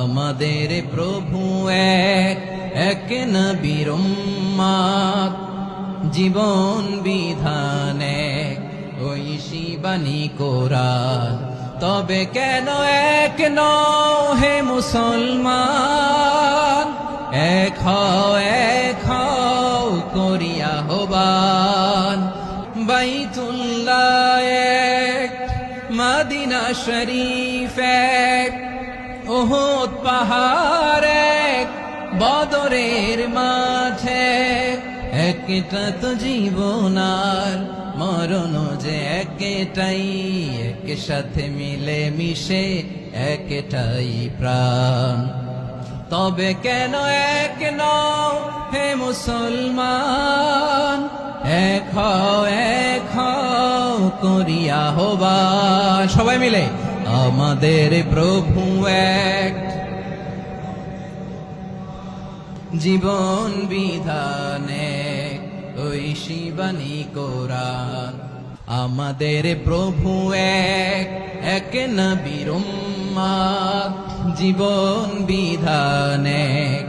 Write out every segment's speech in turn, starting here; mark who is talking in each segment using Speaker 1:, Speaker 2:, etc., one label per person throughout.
Speaker 1: আমাদের প্রভু এক, এক নবীর উম্মত, জীবন বিধান এক, ঐশী বাণী কোরআন। তবে কেন এক নও হে মুসলমান? এক হও করিয়া আহ্বান। বাইতুল্লাহ এক, মদিনা শরীফ এক, উহুদ পাহাড় এক, বদরের মাঠে। একটা তো জীবন আর মরণ যে একটাই, এক সাথে মিলে মিশে একটাই প্রাণ। তবে কেন এক নও হে মুসলমান? এক হও করিয়া আহ্বান। সবাই মিলে আমাদের প্রভু এক, জীবন বিধান এক, ঐশী বাণী কোরআন। আমাদের প্রভু এক, এক নবীর উম্মত, জীবন বিধান এক,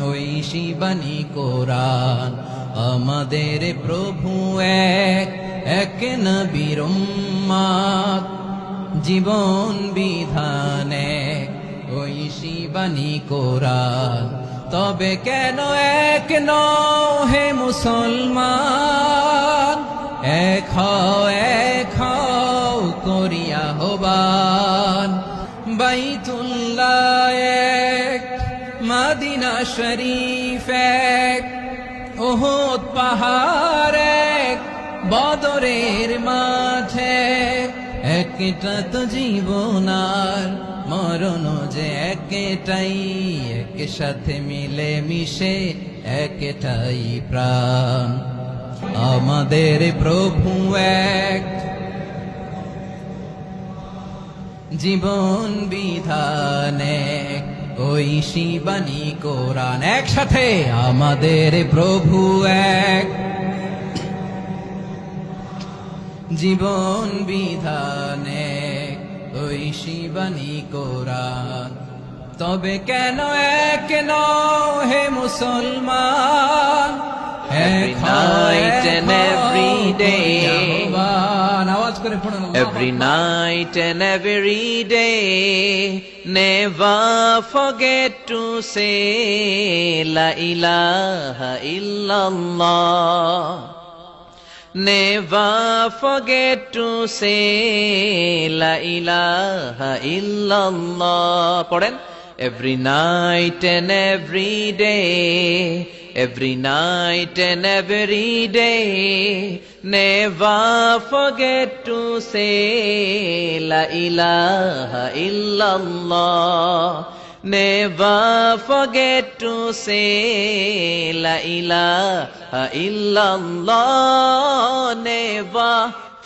Speaker 1: ঐশী বাণী কোরআন। আমাদের প্রভু এক, এক নবীর উম্মত, জীবন বিধান এক, ঐশী বাণী কোরআন। তবে কেন এক নও হে মুসলমান? এক হও করিয়া আহ্বান। বাইতুল্লাহ এক, মদিনা শরীফ এক, উহুদ পাহাড় এক, বদরের মাঠে। একটা তো জীবন আর মরণ যে একটাই, এক সাথে মিলে মিশে একটাই প্রাণ। আমাদের প্রভু এক, জীবন বিধান এক, ঐশী বাণী কোরআন। একসাথে আমাদের প্রভু এক, জীবন বিধান এক, ঐশী বাণী কোরআন। তবে কেন এক নও হে মুসলমান?
Speaker 2: Every night and every day,
Speaker 1: আওয়াজ করে পড়ুন।
Speaker 2: every night and every day, never forget to say La ilaha illallah. Never forget to say La ilaha illallah. Pardon? Every night and every day, every night and every day, never forget to say La ilaha illallah. Never forget to say La ilaha illallah. Never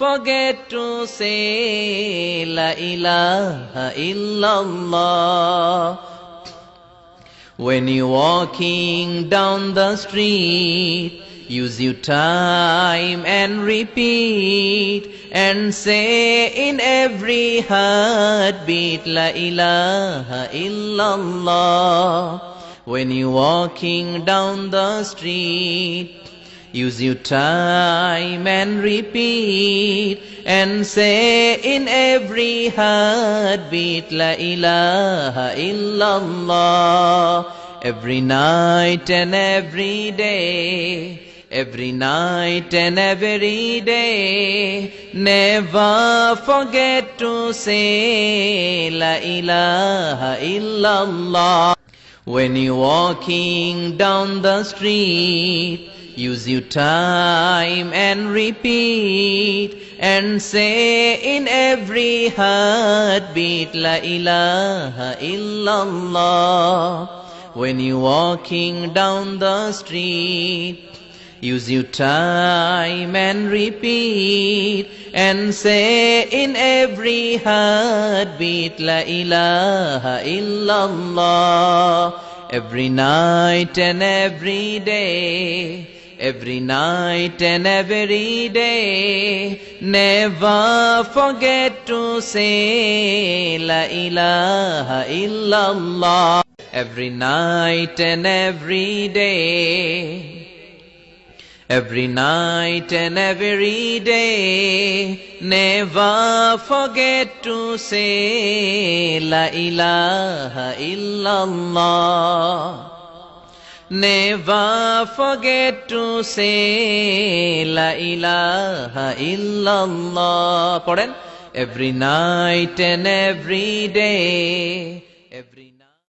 Speaker 2: forget to say La ilaha illallah. When you're walking down the street, use your time and repeat, and say in every heartbeat La ilaha illallah. When you're walking down the street, use your time and repeat, and say in every heartbeat La ilaha illallah. Every night and every day, every night and every day, never forget to say La ilaha illallah. When you're walking down the street, use your time and repeat, and say in every heartbeat La ilaha illallah. When you're walking down the street, use your time and repeat, and say in every heartbeat La ilaha illallah. Every night and every day, every night and every day. Never forget to say La ilaha illallah. Every night and every day. Every night and every day, never forget to say La ilaha illallah. Never forget to say La ilaha illallah. Pardon? Every night and every day.